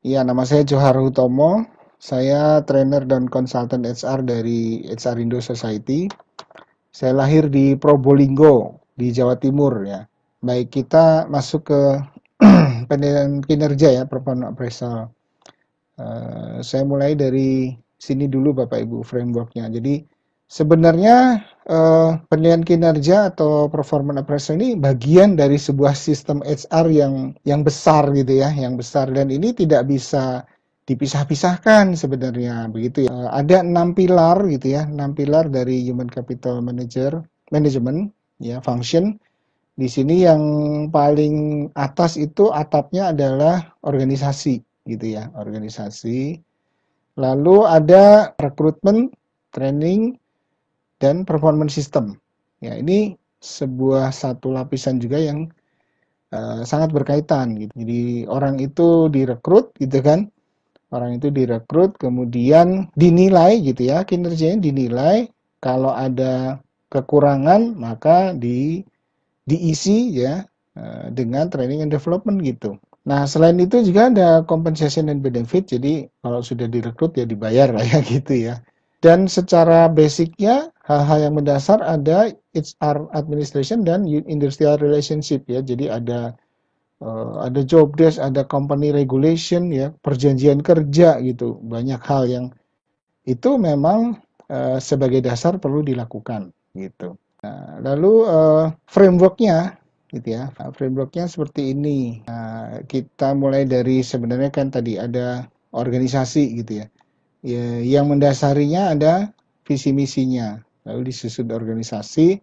Iya, nama saya Johar Hutomo. Saya trainer dan konsultan HR dari HR Indo Society. Saya lahir di Probolinggo, di Jawa Timur ya. Baik, kita masuk ke penilaian kinerja ya, performance appraisal. Saya mulai dari sini dulu Bapak Ibu frameworknya. Jadi sebenarnya penilaian kinerja atau performance appraisal ini bagian dari sebuah sistem HR yang besar gitu ya, yang besar dan ini tidak bisa dipisah-pisahkan sebenarnya begitu ya. Ada 6 pilar gitu ya, 6 pilar dari human capital management ya, function. Di sini yang paling atas itu atapnya adalah organisasi gitu ya, organisasi. Lalu ada rekrutmen, training, dan performance system. Ya, ini sebuah satu lapisan juga yang sangat berkaitan gitu. Jadi orang itu direkrut gitu kan. Orang itu direkrut kemudian dinilai gitu ya, kinerjanya dinilai. Kalau ada kekurangan maka diisi ya dengan training and development gitu. Nah, selain itu juga ada compensation and benefit. Jadi kalau sudah direkrut ya dibayar lah ya gitu ya. Dan secara basicnya hal-hal yang mendasar ada HR administration dan industrial relationship ya. Jadi ada job desk, ada company regulation ya, perjanjian kerja gitu. Banyak hal yang itu memang sebagai dasar perlu dilakukan gitu. Lalu frameworknya gitu ya. Frameworknya seperti ini. Kita mulai dari sebenarnya kan tadi ada organisasi gitu ya. Yang mendasarinya ada visi misinya. Lalu disusun organisasi.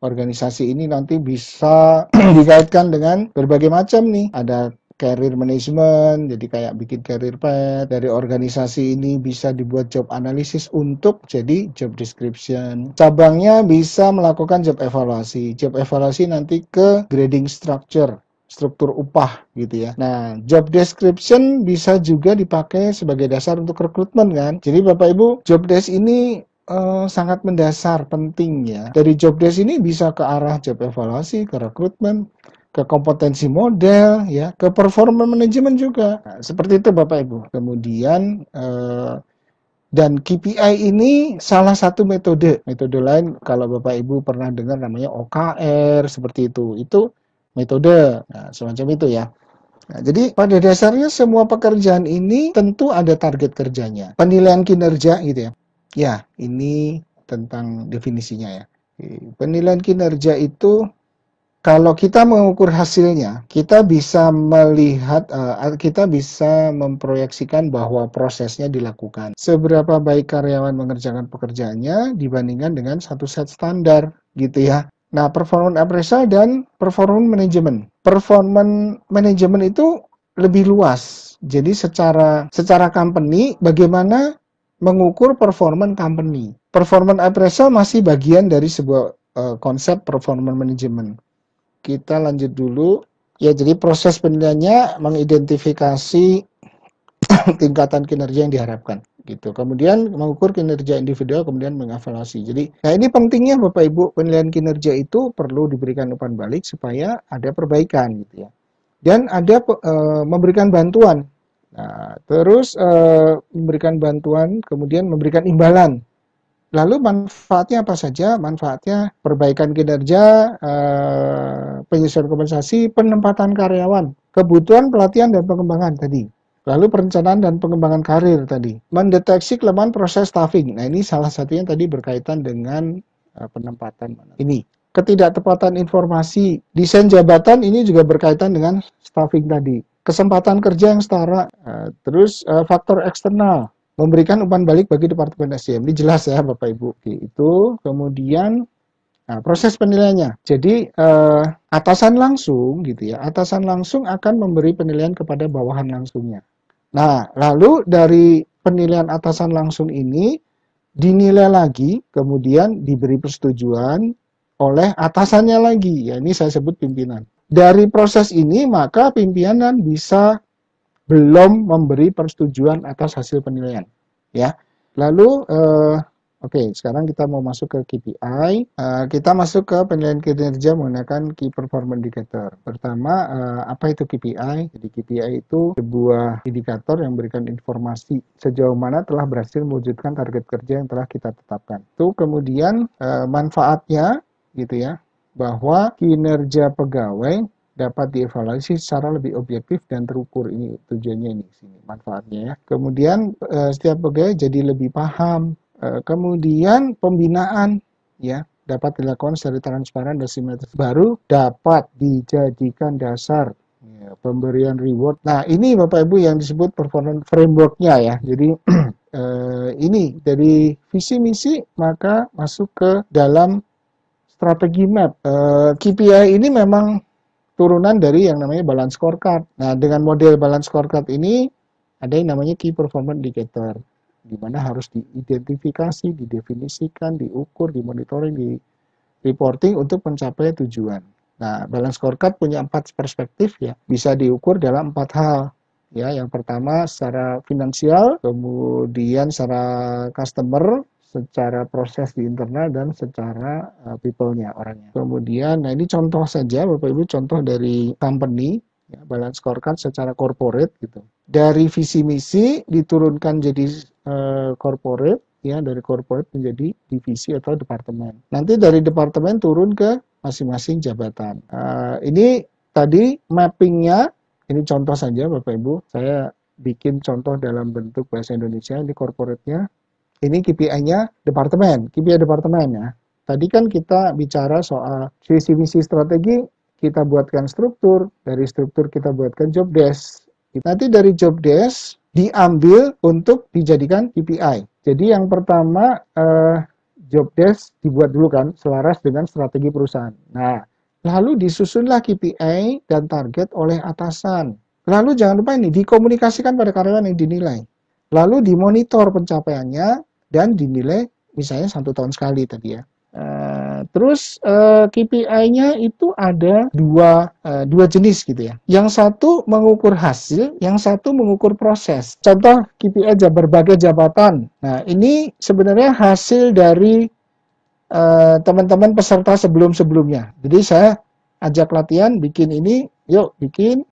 Organisasi ini nanti bisa dikaitkan dengan berbagai macam nih. Ada career management, jadi kayak bikin career path. Dari organisasi ini bisa dibuat job analysis untuk jadi job description. Cabangnya bisa melakukan job evaluasi. Job evaluasi nanti ke grading structure, struktur upah gitu ya. Nah, job description bisa juga dipakai sebagai dasar untuk rekrutmen kan. Jadi Bapak Ibu, job desk ini sangat mendasar, penting ya. Dari job desk ini bisa ke arah job evaluasi, ke rekrutmen, ke kompetensi model, ya, ke performance management juga. Nah, seperti itu Bapak Ibu. Kemudian dan KPI ini salah satu metode. Metode lain kalau Bapak Ibu pernah dengar namanya OKR seperti itu. Itu metode. Nah, semacam itu ya. Nah, jadi pada dasarnya semua pekerjaan ini tentu ada target kerjanya. Penilaian kinerja gitu ya. Ya, ini tentang definisinya ya. Penilaian kinerja itu kalau kita mengukur hasilnya, kita bisa melihat, kita bisa memproyeksikan bahwa prosesnya dilakukan. Seberapa baik karyawan mengerjakan pekerjaannya dibandingkan dengan satu set standar, gitu ya. Nah, performance appraisal dan performance management. Performance management itu lebih luas. Jadi secara company, bagaimana mengukur performance company. Performance appraisal masih bagian dari sebuah konsep performance management. Kita lanjut dulu. Ya, jadi proses penilaiannya mengidentifikasi tingkatan kinerja yang diharapkan gitu. Kemudian mengukur kinerja individual, kemudian mengevaluasi. Jadi, nah ini pentingnya Bapak Ibu, penilaian kinerja itu perlu diberikan umpan balik supaya ada perbaikan gitu ya. Dan ada memberikan bantuan. Nah, terus memberikan bantuan, kemudian memberikan imbalan. Lalu manfaatnya apa saja? Manfaatnya perbaikan kinerja, penyesuaian kompensasi, penempatan karyawan, kebutuhan pelatihan dan pengembangan tadi. Lalu perencanaan dan pengembangan karir tadi. Mendeteksi kelemahan proses staffing. Nah, ini salah satunya tadi berkaitan dengan penempatan ini. Ketidaktepatan informasi, desain jabatan ini juga berkaitan dengan staffing tadi. Kesempatan kerja yang setara, terus faktor eksternal, memberikan umpan balik bagi Departemen SDM. Ini jelas ya Bapak Ibu. Itu kemudian proses penilaiannya. Jadi atasan langsung gitu ya. Atasan langsung akan memberi penilaian kepada bawahan langsungnya. Nah, lalu dari penilaian atasan langsung ini dinilai lagi, kemudian diberi persetujuan oleh atasannya lagi. Ya, ini saya sebut pimpinan. Dari proses ini maka pimpinan bisa belum memberi persetujuan atas hasil penilaian ya. Lalu Oke, sekarang kita mau masuk ke KPI. Kita masuk ke penilaian kinerja menggunakan Key Performance Indicator. Pertama, apa itu KPI? Jadi KPI itu sebuah indikator yang memberikan informasi sejauh mana telah berhasil mewujudkan target kerja yang telah kita tetapkan. Itu kemudian manfaatnya gitu ya, bahwa kinerja pegawai dapat dievaluasi secara lebih objektif dan terukur. Ini tujuannya, ini sini manfaatnya ya. Kemudian setiap pegawai jadi lebih paham. Kemudian pembinaan ya dapat dilakukan secara transparan dan simetris, baru dapat dijadikan dasar ya, pemberian reward. Nah, ini Bapak Ibu yang disebut performance framework-nya ya. Jadi ini dari visi misi maka masuk ke dalam strategi map. KPI ini memang turunan dari yang namanya balance scorecard. Nah, dengan model balance scorecard ini ada yang namanya key performance indicator, di mana harus diidentifikasi, didefinisikan, diukur, dimonitoring, di reporting untuk mencapai tujuan. Nah, balance scorecard punya 4 perspektif ya, bisa diukur dalam 4 hal. Ya, yang pertama secara finansial, kemudian secara customer, secara proses di internal, dan secara people-nya, orangnya. Kemudian, nah ini contoh saja Bapak Ibu, contoh dari company, ya, balance scorecard secara corporate gitu. Dari visi misi diturunkan jadi corporate, ya, dari corporate menjadi divisi atau departemen. Nanti dari departemen turun ke masing-masing jabatan. Ini tadi mappingnya, ini contoh saja Bapak Ibu, saya bikin contoh dalam bentuk bahasa Indonesia, ini corporate-nya. Ini KPI-nya departemen, KPI departemen ya. Tadi kan kita bicara soal visi misi strategi, kita buatkan struktur, dari struktur kita buatkan job desk. Nanti dari job desk diambil untuk dijadikan KPI. Jadi yang pertama job desk dibuat dulu kan selaras dengan strategi perusahaan. Nah, lalu disusunlah KPI dan target oleh atasan. Lalu jangan lupa ini dikomunikasikan pada karyawan yang dinilai. Lalu dimonitor pencapaiannya dan dinilai misalnya 1 tahun sekali tadi ya. Terus KPI-nya itu ada dua jenis gitu ya. Yang satu mengukur hasil, yang satu mengukur proses. Contoh KPI berbagai jabatan. Nah, ini sebenarnya hasil dari teman-teman peserta sebelum-sebelumnya. Jadi saya ajak latihan bikin ini, yuk bikin